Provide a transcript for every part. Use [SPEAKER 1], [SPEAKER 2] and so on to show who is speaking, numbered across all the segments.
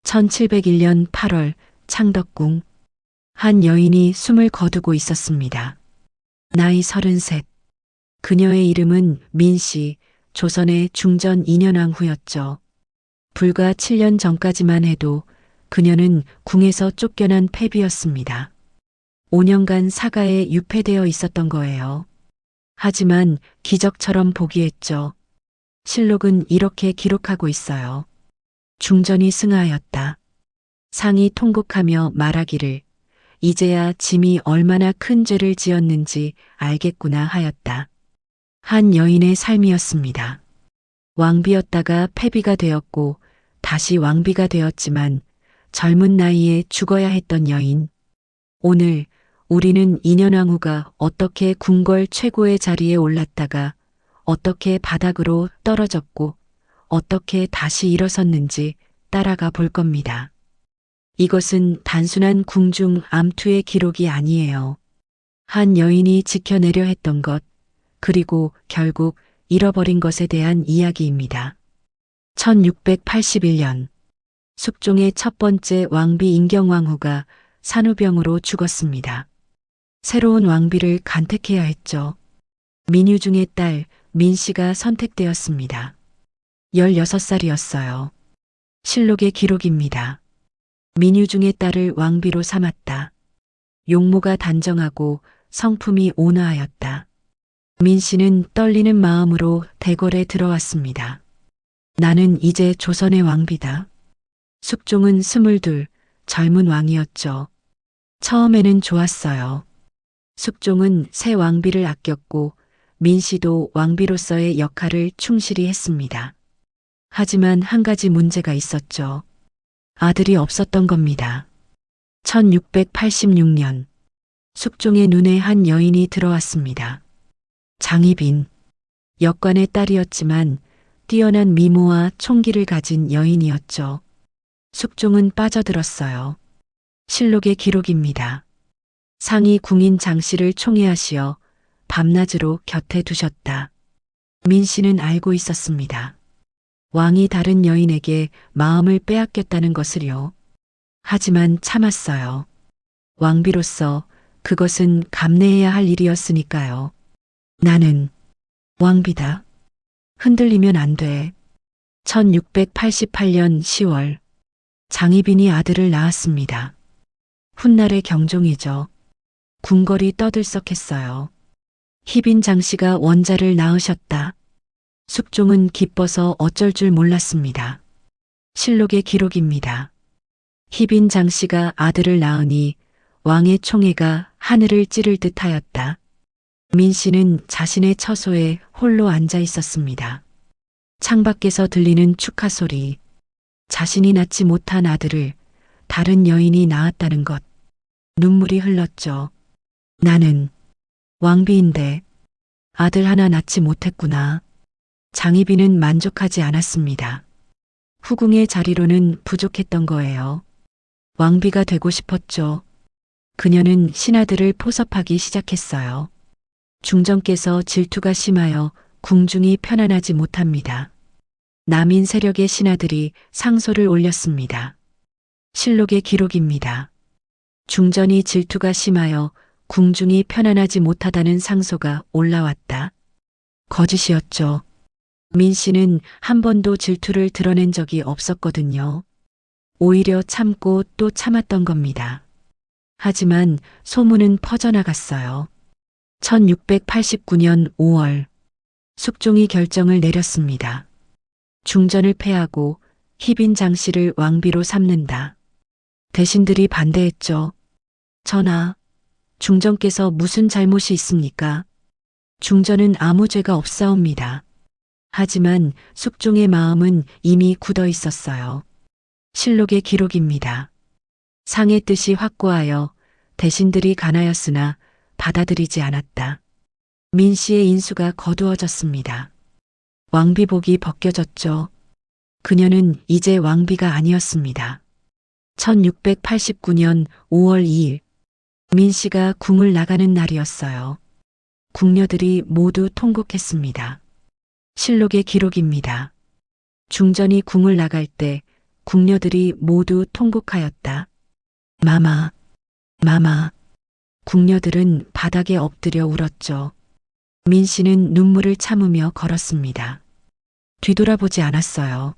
[SPEAKER 1] 1701년 8월 창덕궁. 한 여인이 숨을 거두고 있었습니다. 나이 33. 그녀의 이름은 민씨, 조선의 중전 2년왕 후였죠. 불과 7년 전까지만 해도 그녀는 궁에서 쫓겨난 패비였습니다. 5년간 사가에 유폐되어 있었던 거예요. 하지만 기적처럼 복위했죠. 실록은 이렇게 기록하고 있어요. 중전이 승하하였다. 상이 통곡하며 말하기를 이제야 짐이 얼마나 큰 죄를 지었는지 알겠구나 하였다. 한 여인의 삶이었습니다. 왕비였다가 패비가 되었고 다시 왕비가 되었지만 젊은 나이에 죽어야 했던 여인. 오늘 우리는 인현왕후가 어떻게 궁궐 최고의 자리에 올랐다가 어떻게 바닥으로 떨어졌고 어떻게 다시 일어섰는지 따라가 볼 겁니다. 이것은 단순한 궁중 암투의 기록이 아니에요. 한 여인이 지켜내려 했던 것, 그리고 결국 잃어버린 것에 대한 이야기입니다. 1681년 숙종의 첫 번째 왕비 인경왕후가 산후병으로 죽었습니다. 새로운 왕비를 간택해야 했죠. 민유중의 딸 민씨가 선택되었습니다. 16살이었어요. 실록의 기록입니다. 민유중의 딸을 왕비로 삼았다. 용모가 단정하고 성품이 온화하였다. 민씨는 떨리는 마음으로 대궐에 들어왔습니다. 나는 이제 조선의 왕비다. 숙종은 22, 젊은 왕이었죠. 처음에는 좋았어요. 숙종은 새 왕비를 아꼈고 민씨도 왕비로서의 역할을 충실히 했습니다. 하지만 한 가지 문제가 있었죠. 아들이 없었던 겁니다. 1686년 숙종의 눈에 한 여인이 들어왔습니다. 장희빈. 역관의 딸이었지만 뛰어난 미모와 총기를 가진 여인이었죠. 숙종은 빠져들었어요. 실록의 기록입니다. 상이 궁인 장씨를 총애하시어 밤낮으로 곁에 두셨다. 민씨는 알고 있었습니다. 왕이 다른 여인에게 마음을 빼앗겼다는 것을요. 하지만 참았어요. 왕비로서 그것은 감내해야 할 일이었으니까요. 나는 왕비다. 흔들리면 안 돼. 1688년 10월 장희빈이 아들을 낳았습니다. 훗날의 경종이죠. 궁궐이 떠들썩했어요. 희빈 장씨가 원자를 낳으셨다. 숙종은 기뻐서 어쩔 줄 몰랐습니다. 실록의 기록입니다. 희빈 장씨가 아들을 낳으니 왕의 총애가 하늘을 찌를 듯 하였다. 민씨는 자신의 처소에 홀로 앉아 있었습니다. 창밖에서 들리는 축하 소리, 자신이 낳지 못한 아들을 다른 여인이 낳았다는 것, 눈물이 흘렀죠. 나는 왕비인데 아들 하나 낳지 못했구나. 장희빈은 만족하지 않았습니다. 후궁의 자리로는 부족했던 거예요. 왕비가 되고 싶었죠. 그녀는 신하들을 포섭하기 시작했어요. 중전께서 질투가 심하여 궁중이 편안하지 못합니다. 남인 세력의 신하들이 상소를 올렸습니다. 실록의 기록입니다. 중전이 질투가 심하여 궁중이 편안하지 못하다는 상소가 올라왔다. 거짓이었죠. 민씨는 한 번도 질투를 드러낸 적이 없었거든요. 오히려 참고 또 참았던 겁니다. 하지만 소문은 퍼져나갔어요. 1689년 5월 숙종이 결정을 내렸습니다. 중전을 패하고 희빈 장씨를 왕비로 삼는다. 대신들이 반대했죠. 전하, 중전께서 무슨 잘못이 있습니까? 중전은 아무 죄가 없사옵니다. 하지만 숙종의 마음은 이미 굳어 있었어요. 실록의 기록입니다. 상의 뜻이 확고하여 대신들이 가나였으나 받아들이지 않았다. 민씨의 인수가 거두어졌습니다. 왕비복이 벗겨졌죠. 그녀는 이제 왕비가 아니었습니다. 1689년 5월 2일 민씨가 궁을 나가는 날이었어요. 궁녀들이 모두 통곡했습니다. 실록의 기록입니다. 중전이 궁을 나갈 때 궁녀들이 모두 통곡하였다. 마마, 마마. 궁녀들은 바닥에 엎드려 울었죠. 민 씨는 눈물을 참으며 걸었습니다. 뒤돌아보지 않았어요.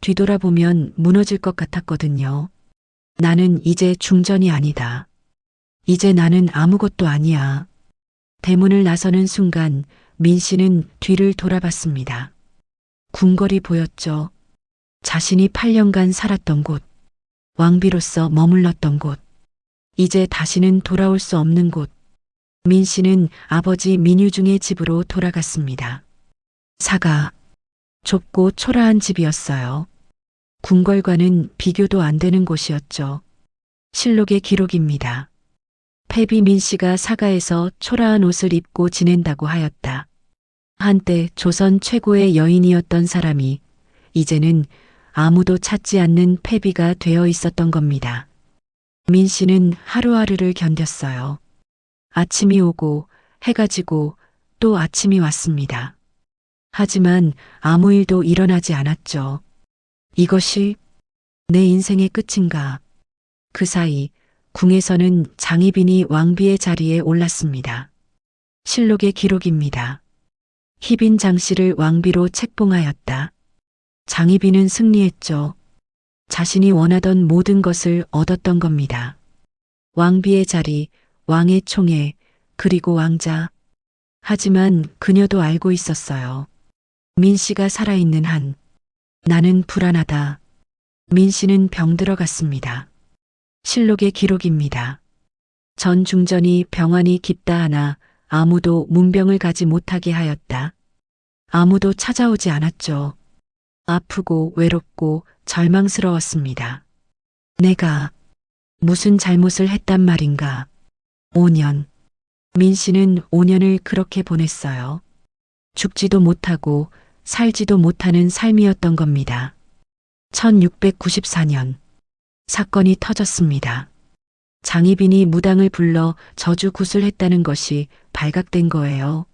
[SPEAKER 1] 뒤돌아보면 무너질 것 같았거든요. 나는 이제 중전이 아니다. 이제 나는 아무것도 아니야. 대문을 나서는 순간 민 씨는 뒤를 돌아봤습니다. 궁궐이 보였죠. 자신이 8년간 살았던 곳, 왕비로서 머물렀던 곳, 이제 다시는 돌아올 수 없는 곳. 민 씨는 아버지 민유중의 집으로 돌아갔습니다. 사가, 좁고 초라한 집이었어요. 궁궐과는 비교도 안 되는 곳이었죠. 실록의 기록입니다. 패비 민 씨가 사가에서 초라한 옷을 입고 지낸다고 하였다. 한때 조선 최고의 여인이었던 사람이 이제는 아무도 찾지 않는 패비가 되어 있었던 겁니다. 민 씨는 하루하루를 견뎠어요. 아침이 오고 해가 지고 또 아침이 왔습니다. 하지만 아무 일도 일어나지 않았죠. 이것이 내 인생의 끝인가? 그 사이 궁에서는 장희빈이 왕비의 자리에 올랐습니다. 실록의 기록입니다. 희빈 장씨를 왕비로 책봉하였다. 장희빈은 승리했죠. 자신이 원하던 모든 것을 얻었던 겁니다. 왕비의 자리, 왕의 총애, 그리고 왕자. 하지만 그녀도 알고 있었어요. 민 씨가 살아있는 한 나는 불안하다. 민 씨는 병들어갔습니다. 실록의 기록입니다. 전 중전이 병환이 깊다 하나 아무도 문병을 가지 못하게 하였다. 아무도 찾아오지 않았죠. 아프고 외롭고 절망스러웠습니다. 내가 무슨 잘못을 했단 말인가. 5년. 민 씨는 5년을 그렇게 보냈어요. 죽지도 못하고 살지도 못하는 삶이었던 겁니다. 1694년. 사건이 터졌습니다. 장희빈이 무당을 불러 저주 구슬했다는 것이 발각된 거예요.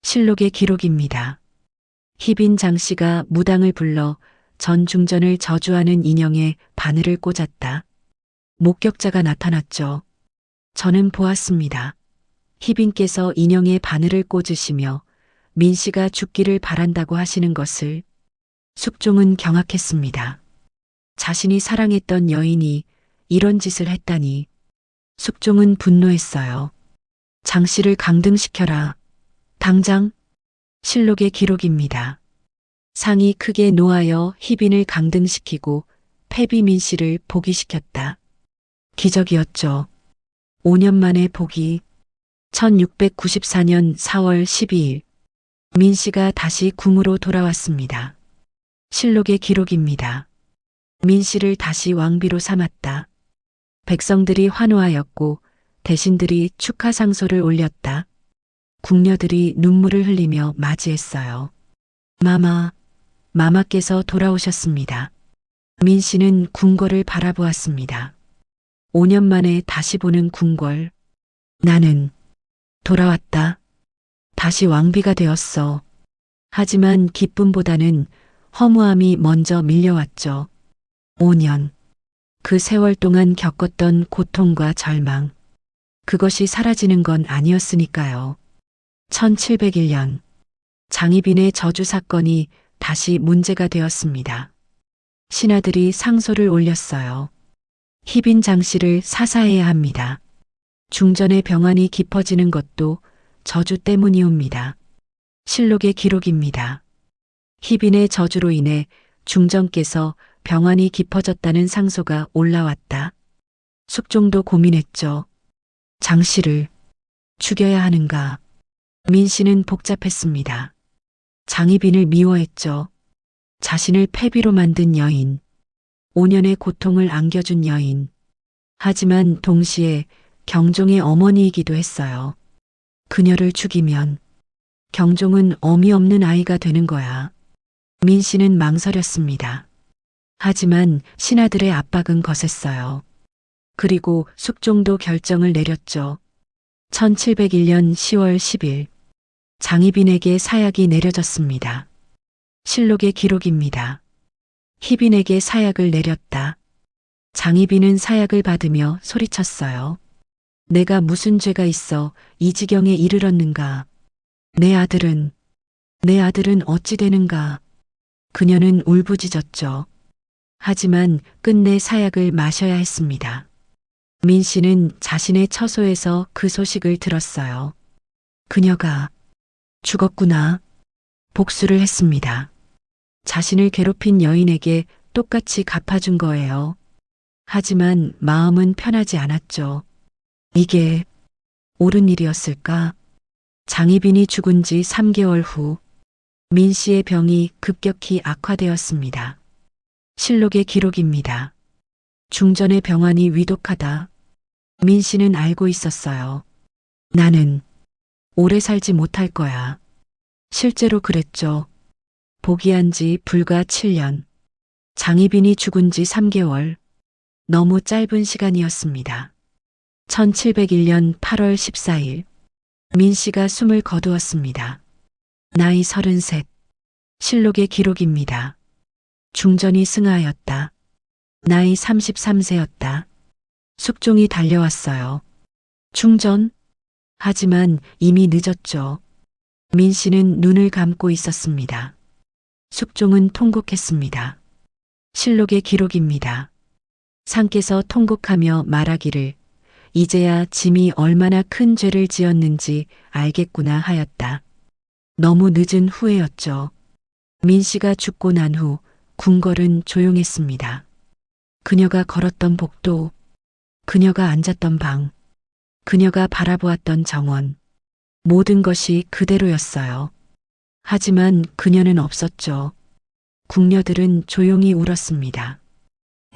[SPEAKER 1] 실록의 기록입니다. 희빈 장씨가 무당을 불러 전 중전을 저주하는 인형에 바늘을 꽂았다. 목격자가 나타났죠. 저는 보았습니다. 희빈께서 인형에 바늘을 꽂으시며 민 씨가 죽기를 바란다고 하시는 것을. 숙종은 경악했습니다. 자신이 사랑했던 여인이 이런 짓을 했다니. 숙종은 분노했어요. 장 씨를 강등시켜라. 당장. 실록의 기록입니다. 상이 크게 노하여 희빈을 강등시키고 패비 민 씨를 복위시켰다. 기적이었죠. 5년 만에 복위. 1694년 4월 12일. 민 씨가 다시 궁으로 돌아왔습니다. 실록의 기록입니다. 민 씨를 다시 왕비로 삼았다. 백성들이 환호하였고 대신들이 축하 상소를 올렸다. 궁녀들이 눈물을 흘리며 맞이했어요. 마마께서 돌아오셨습니다. 민 씨는 궁궐을 바라보았습니다. 5년 만에 다시 보는 궁궐. 나는 돌아왔다. 다시 왕비가 되었어. 하지만 기쁨보다는 허무함이 먼저 밀려왔죠. 5년. 그 세월 동안 겪었던 고통과 절망. 그것이 사라지는 건 아니었으니까요. 1701년. 장희빈의 저주 사건이 다시 문제가 되었습니다. 신하들이 상소를 올렸어요. 희빈 장씨를 사사해야 합니다. 중전의 병환이 깊어지는 것도 저주 때문이옵니다. 실록의 기록입니다. 희빈의 저주로 인해 중전께서 병환이 깊어졌다는 상소가 올라왔다. 숙종도 고민했죠. 장씨를 죽여야 하는가. 민 씨는 복잡했습니다. 장희빈을 미워했죠. 자신을 패비로 만든 여인. 5년의 고통을 안겨준 여인. 하지만 동시에 경종의 어머니이기도 했어요. 그녀를 죽이면 경종은 어미 없는 아이가 되는 거야. 민 씨는 망설였습니다. 하지만 신하들의 압박은 거셌어요. 그리고 숙종도 결정을 내렸죠. 1701년 10월 10일 장희빈에게 사약이 내려졌습니다. 실록의 기록입니다. 희빈에게 사약을 내렸다. 장희빈은 사약을 받으며 소리쳤어요. 내가 무슨 죄가 있어 이 지경에 이르렀는가. 내 아들은 어찌 되는가. 그녀는 울부짖었죠. 하지만 끝내 사약을 마셔야 했습니다. 민 씨는 자신의 처소에서 그 소식을 들었어요. 그녀가 죽었구나. 복수를 했습니다. 자신을 괴롭힌 여인에게 똑같이 갚아준 거예요. 하지만 마음은 편하지 않았죠. 이게 옳은 일이었을까? 장희빈이 죽은 지 3개월 후 민 씨의 병이 급격히 악화되었습니다. 실록의 기록입니다. 중전의 병환이 위독하다. 민 씨는 알고 있었어요. 나는 오래 살지 못할 거야. 실제로 그랬죠. 복이한 지 불과 7년. 장희빈이 죽은 지 3개월. 너무 짧은 시간이었습니다. 1701년 8월 14일. 민 씨가 숨을 거두었습니다. 나이 33. 실록의 기록입니다. 중전이 승하였다. 나이 33세였다. 숙종이 달려왔어요. 중전? 하지만 이미 늦었죠. 민 씨는 눈을 감고 있었습니다. 숙종은 통곡했습니다. 실록의 기록입니다. 상께서 통곡하며 말하기를 이제야 짐이 얼마나 큰 죄를 지었는지 알겠구나 하였다. 너무 늦은 후회였죠. 민 씨가 죽고 난 후 궁궐은 조용했습니다. 그녀가 걸었던 복도, 그녀가 앉았던 방, 그녀가 바라보았던 정원, 모든 것이 그대로였어요. 하지만 그녀는 없었죠. 궁녀들은 조용히 울었습니다.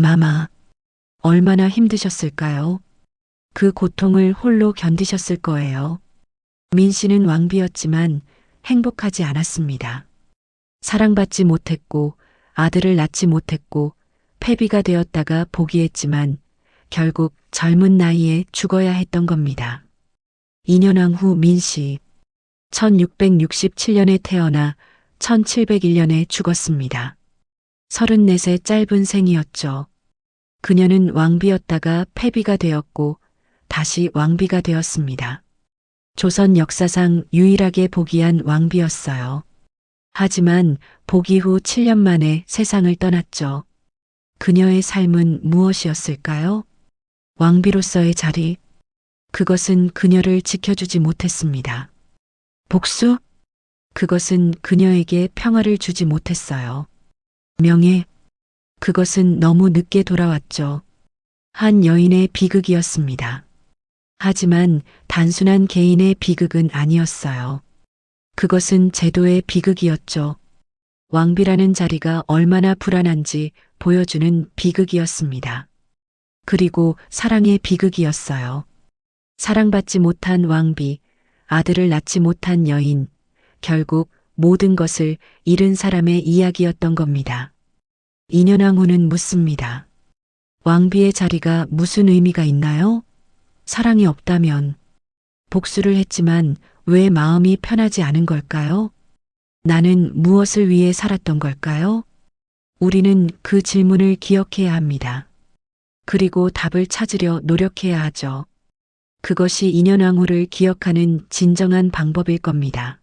[SPEAKER 1] 마마, 얼마나 힘드셨을까요? 그 고통을 홀로 견디셨을 거예요. 민 씨는 왕비였지만 행복하지 않았습니다. 사랑받지 못했고 아들을 낳지 못했고 패비가 되었다가 포기했지만 결국 젊은 나이에 죽어야 했던 겁니다. 2년왕 후 민 씨, 1667년에 태어나 1701년에 죽었습니다. 34세 짧은 생이었죠. 그녀는 왕비였다가 패비가 되었고 다시 왕비가 되었습니다. 조선 역사상 유일하게 복이한 왕비였어요. 하지만 복위 후 7년 만에 세상을 떠났죠. 그녀의 삶은 무엇이었을까요? 왕비로서의 자리, 그것은 그녀를 지켜주지 못했습니다. 복수? 그것은 그녀에게 평화를 주지 못했어요. 명예? 그것은 너무 늦게 돌아왔죠. 한 여인의 비극이었습니다. 하지만 단순한 개인의 비극은 아니었어요. 그것은 제도의 비극이었죠. 왕비라는 자리가 얼마나 불안한지 보여주는 비극이었습니다. 그리고 사랑의 비극이었어요. 사랑받지 못한 왕비, 아들을 낳지 못한 여인, 결국 모든 것을 잃은 사람의 이야기였던 겁니다. 인현왕 후는 묻습니다. 왕비의 자리가 무슨 의미가 있나요? 사랑이 없다면 복수를 했지만 왜 마음이 편하지 않은 걸까요? 나는 무엇을 위해 살았던 걸까요? 우리는 그 질문을 기억해야 합니다. 그리고 답을 찾으려 노력해야 하죠. 그것이 인현왕후를 기억하는 진정한 방법일 겁니다.